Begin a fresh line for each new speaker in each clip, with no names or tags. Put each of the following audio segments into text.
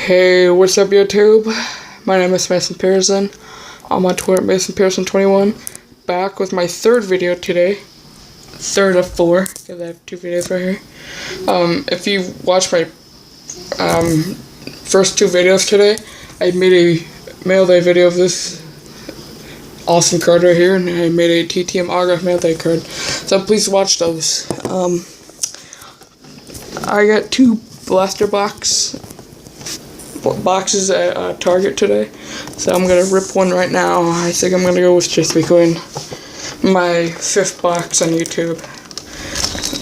Hey, what's up YouTube? My name is Mason Pearson. I'm on Twitter at MasonPearson21. Back with my third video today. Third of four, because I have two videos right here. If you watch my first two videos today, I made a mail day video of this awesome card right here, and I made a TTM autograph mail day card. So please watch those. I got two blaster boxes at Target today, so I'm gonna rip one right now. I think I'm gonna go with Gypsy Queen, my fifth box on YouTube.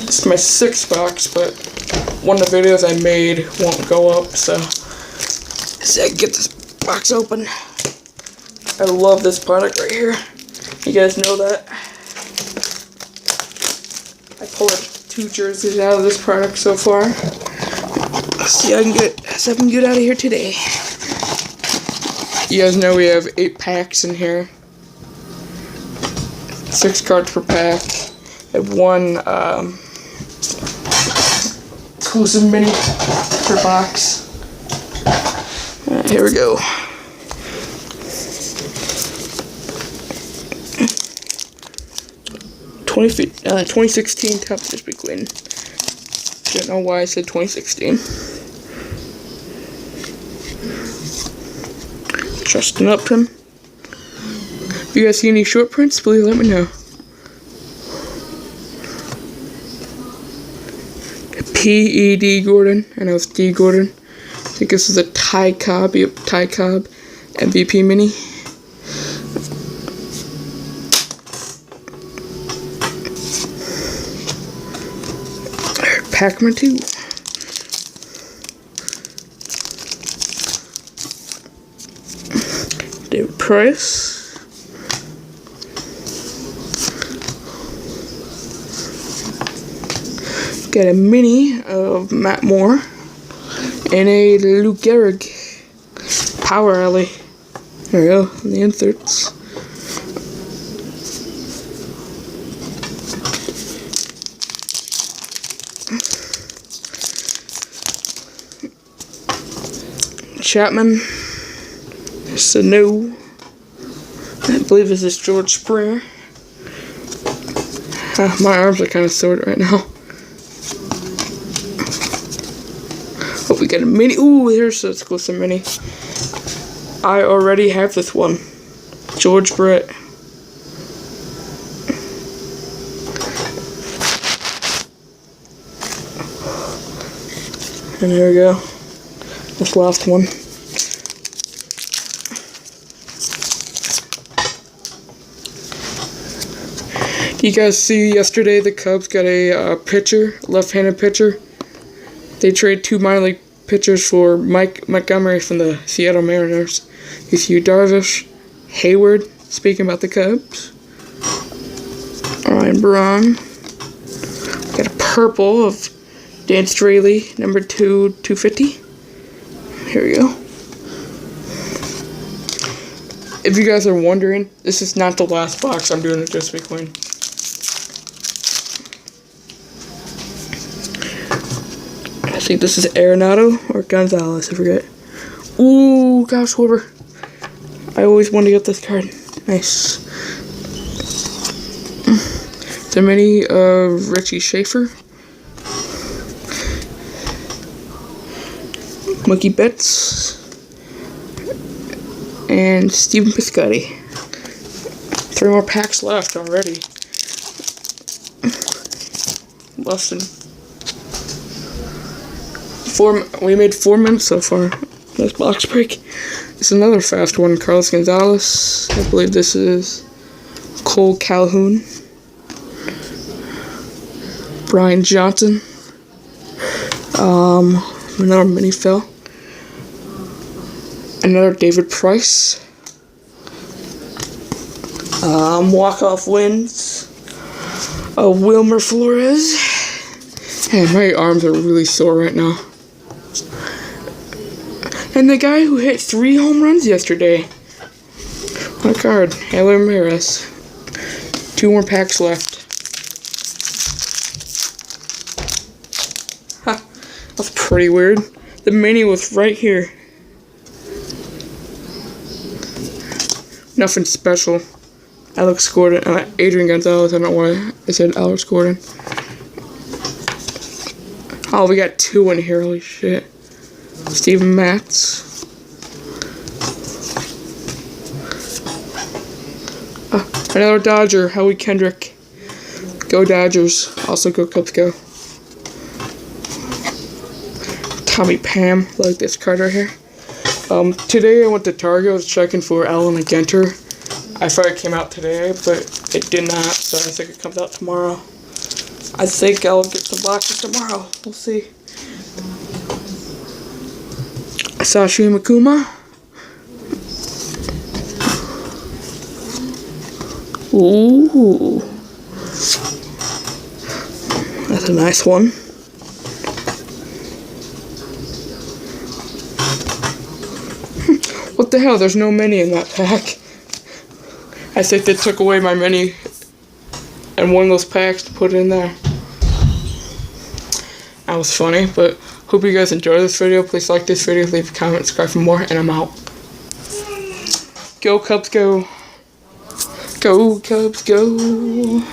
It's my sixth box, but one of the videos I made won't go up, so I can get this box open. I love this product right here. You guys know that. I pulled two jerseys out of this product so far. Let's see if I can get out of here today. You guys know we have 8 packs in here. 6 cards per pack. I have one exclusive mini per box. Alright, here we go. Uh, 2016 Top Gypsy Queen. Don't know why I said 2016. Justin Upton. If you guys see any short prints, please let me know. P.E.D. Gordon. I know it's D. Gordon. I think this is a Ty Cobb. Yep, Ty Cobb MVP mini. Pac-Man 2. David Price. Got a mini of Matt Moore and a Luke Gehrig Power Alley. There we go, the inserts. Chapman, Sanu, I believe this is George Springer. My arms are kind of sore right now. Oh, we got a mini. Ooh, here's the exclusive mini. I already have this one. George Brett. And there we go. This last one. You guys see yesterday the Cubs got a pitcher, left-handed pitcher. They traded 2 minor league pitchers for Mike Montgomery from the Seattle Mariners. You see Darvish, Hayward, speaking about the Cubs. Ryan Braun. Got a purple of Dan Straley, number 2/250. Here we go. If you guys are wondering, this is not the last box I'm doing at Gypsy Queen. I think this is Arenado or Gonzalez, I forget. Ooh, Kyle Schwarber. I always wanted to get this card. Nice. The mini of Richie Schaefer. Mookie Betts. And Steven Piscotty. 3 more packs left already. Less than 4. We made 4 minutes so far. Nice box break. This is another fast one. Carlos Gonzalez. I believe this is Cole Calhoun. Brian Johnson. Another mini fill. Another David Price. Walk-off wins. Wilmer Flores. And my arms are really sore right now. And the guy who hit 3 home runs yesterday. What a card. Taylor Ramirez. 2 more packs left. That's pretty weird. The mini was right here. Nothing special. Alex Gordon, Adrian Gonzalez. I don't know why I said Alex Gordon. Oh, we got 2 in here. Holy shit. Steven Matz. Another Dodger. Howie Kendrick. Go Dodgers. Also go Cubs go. Tommy Pam. Like this card right here. Today I went to Target. I was checking for Allen Agenter. I thought it came out today, but it did not, so I think it comes out tomorrow. I think I'll get the boxes tomorrow. We'll see. Sashi Makuma. Ooh. That's a nice one. What the hell? There's no mini in that pack. I think they took away my mini and one of those packs to put it in there. That was funny, but hope you guys enjoyed this video. Please like this video, leave a comment, subscribe for more, and I'm out. Go Cubs go. Go Cubs go.